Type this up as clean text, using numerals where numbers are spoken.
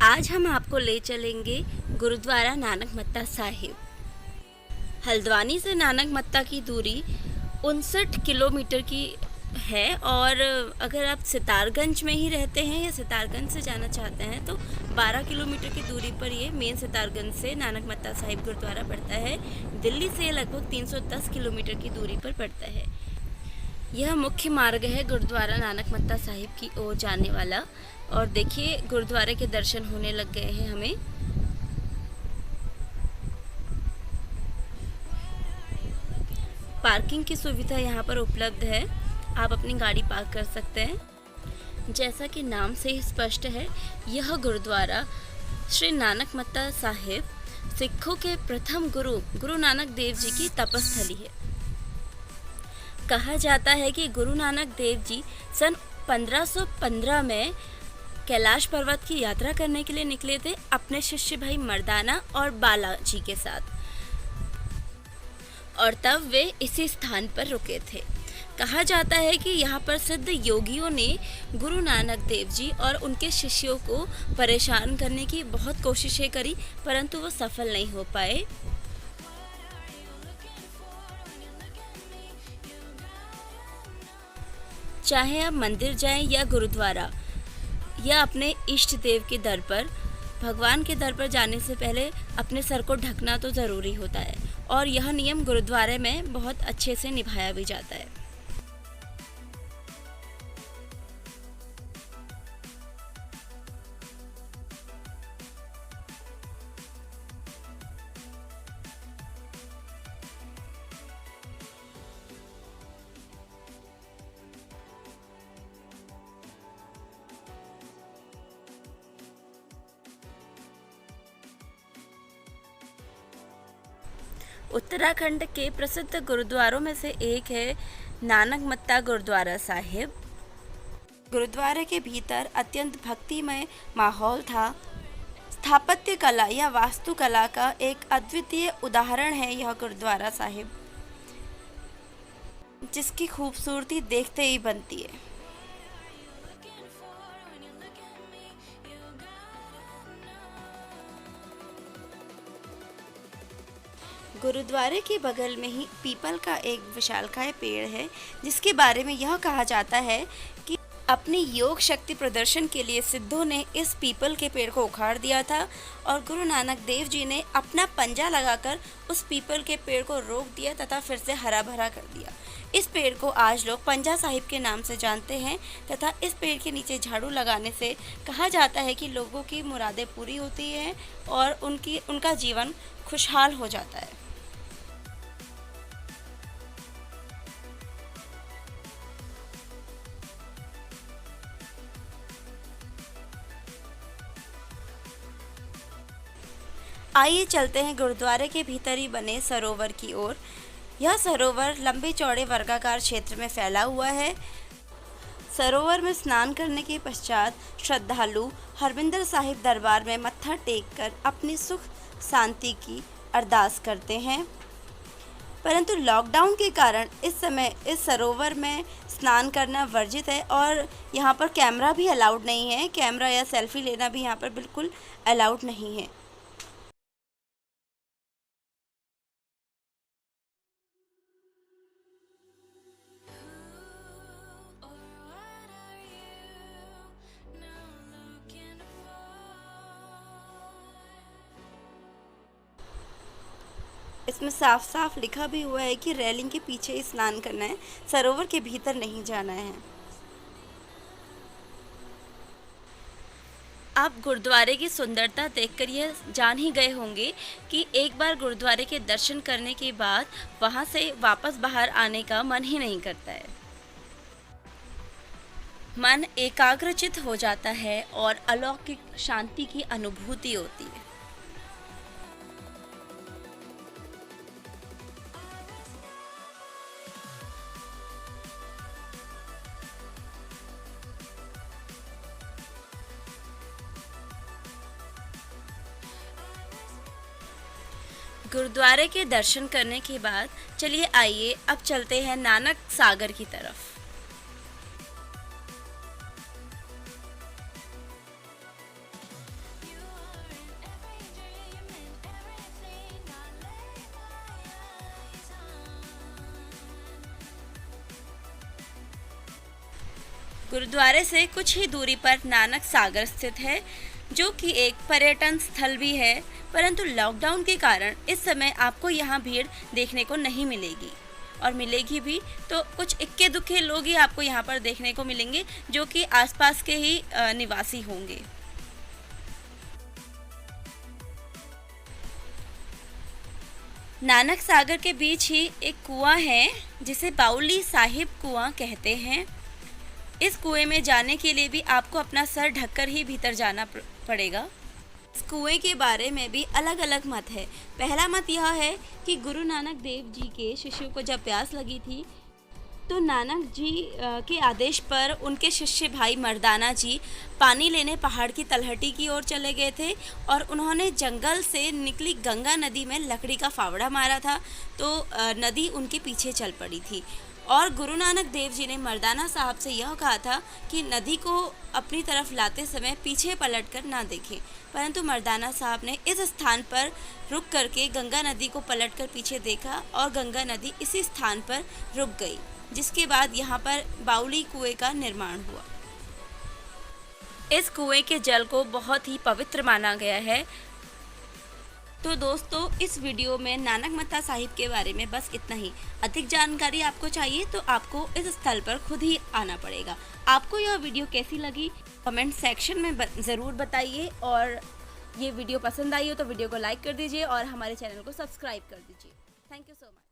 आज हम आपको ले चलेंगे गुरुद्वारा नानक मत्ता साहिब। हल्द्वानी से नानक मत्ता की दूरी 59 किलोमीटर की है और अगर आप सितारगंज में ही रहते हैं या सितारगंज से जाना चाहते हैं तो 12 किलोमीटर की दूरी पर ये मेन सितारगंज से नानक मत्ता साहिब गुरुद्वारा पड़ता है। दिल्ली से लगभग 310 किलोमीटर की दूरी पर पड़ता है। यह मुख्य मार्ग है गुरुद्वारा नानक मत्ता साहिब की ओर जाने वाला। और देखिए गुरुद्वारे के दर्शन होने लग गए हैं हमें। पार्किंग की सुविधा यहाँ पर उपलब्ध है, आप अपनी गाड़ी पार्क कर सकते हैं। जैसा कि नाम से ही स्पष्ट है, यह गुरुद्वारा श्री नानक मत्ता साहिब सिखों के प्रथम गुरु नानक देव जी की तपस्थली है। कहा जाता है कि गुरु नानक देव जी सन 1515 में कैलाश पर्वत की यात्रा करने के लिए निकले थे अपने शिष्य भाई मर्दाना और बालाजी के साथ, और तब वे इसी स्थान पर रुके थे। कहा जाता है कि यहाँ पर सिद्ध योगियों ने गुरु नानक देव जी और उनके शिष्यों को परेशान करने की बहुत कोशिशें करी, परंतु वो सफल नहीं हो पाए। चाहे आप मंदिर जाएं या गुरुद्वारा या अपने इष्ट देव के दर पर, भगवान के दर पर जाने से पहले अपने सर को ढकना तो ज़रूरी होता है, और यह नियम गुरुद्वारे में बहुत अच्छे से निभाया भी जाता है। उत्तराखंड के प्रसिद्ध गुरुद्वारों में से एक है नानक मत्ता गुरुद्वारा साहिब। गुरुद्वारे के भीतर अत्यंत भक्तिमय माहौल था। स्थापत्य कला या वास्तुकला का एक अद्वितीय उदाहरण है यह गुरुद्वारा साहिब, जिसकी खूबसूरती देखते ही बनती है। गुरुद्वारे के बगल में ही पीपल का एक विशालकाय पेड़ है, जिसके बारे में यह कहा जाता है कि अपनी योग शक्ति प्रदर्शन के लिए सिद्धों ने इस पीपल के पेड़ को उखाड़ दिया था और गुरु नानक देव जी ने अपना पंजा लगाकर उस पीपल के पेड़ को रोक दिया तथा फिर से हरा भरा कर दिया। इस पेड़ को आज लोग पंजा साहिब के नाम से जानते हैं तथा इस पेड़ के नीचे झाड़ू लगाने से कहा जाता है कि लोगों की मुरादें पूरी होती हैं और उनका जीवन खुशहाल हो जाता है। आइए चलते हैं गुरुद्वारे के भीतर ही बने सरोवर की ओर। यह सरोवर लंबे चौड़े वर्गाकार क्षेत्र में फैला हुआ है। सरोवर में स्नान करने के पश्चात श्रद्धालु हरमिंदर साहिब दरबार में मत्था टेक कर अपनी सुख शांति की अरदास करते हैं। परंतु लॉकडाउन के कारण इस समय इस सरोवर में स्नान करना वर्जित है और यहाँ पर कैमरा भी अलाउड नहीं है। कैमरा या सेल्फी लेना भी यहाँ पर बिल्कुल अलाउड नहीं है। इसमें साफ साफ लिखा भी हुआ है कि रेलिंग के पीछे ही स्नान करना है, सरोवर के भीतर नहीं जाना है। आप गुरुद्वारे की सुंदरता देखकर यह जान ही गए होंगे कि एक बार गुरुद्वारे के दर्शन करने के बाद वहां से वापस बाहर आने का मन ही नहीं करता है। मन एकाग्रचित हो जाता है और अलौकिक शांति की अनुभूति होती है। गुरुद्वारे के दर्शन करने के बाद चलिए आइए अब चलते हैं नानक सागर की तरफ। गुरुद्वारे से कुछ ही दूरी पर नानक सागर स्थित है, जो कि एक पर्यटन स्थल भी है, परंतु लॉकडाउन के कारण इस समय आपको यहाँ भीड़ देखने को नहीं मिलेगी, और मिलेगी भी तो कुछ इक्के दुक्के लोग ही आपको यहाँ पर देखने को मिलेंगे, जो कि आसपास के ही निवासी होंगे। नानक सागर के बीच ही एक कुआं है जिसे बाउली साहिब कुआं कहते हैं। इस कुएं में जाने के लिए भी आपको अपना सर ढककर ही भीतर जाना पड़ेगा। इस कुएं के बारे में भी अलग अलग मत है। पहला मत यह है कि गुरु नानक देव जी के शिष्यों को जब प्यास लगी थी तो नानक जी के आदेश पर उनके शिष्य भाई मर्दाना जी पानी लेने पहाड़ की तलहटी की ओर चले गए थे, और उन्होंने जंगल से निकली गंगा नदी में लकड़ी का फावड़ा मारा था, तो नदी उनके पीछे चल पड़ी थी। और गुरु नानक देव जी ने मर्दाना साहब से यह कहा था कि नदी को अपनी तरफ लाते समय पीछे पलटकर ना देखें, परंतु मर्दाना साहब ने इस स्थान पर रुक करके गंगा नदी को पलटकर पीछे देखा, और गंगा नदी इसी स्थान पर रुक गई, जिसके बाद यहाँ पर बाउली कुएं का निर्माण हुआ। इस कुएं के जल को बहुत ही पवित्र माना गया है। तो दोस्तों, इस वीडियो में नानक मत्ता साहिब के बारे में बस इतना ही। अधिक जानकारी आपको चाहिए तो आपको इस स्थल पर खुद ही आना पड़ेगा। आपको यह वीडियो कैसी लगी कमेंट सेक्शन में ज़रूर बताइए, और ये वीडियो पसंद आई हो तो वीडियो को लाइक कर दीजिए और हमारे चैनल को सब्सक्राइब कर दीजिए। Thank you so much.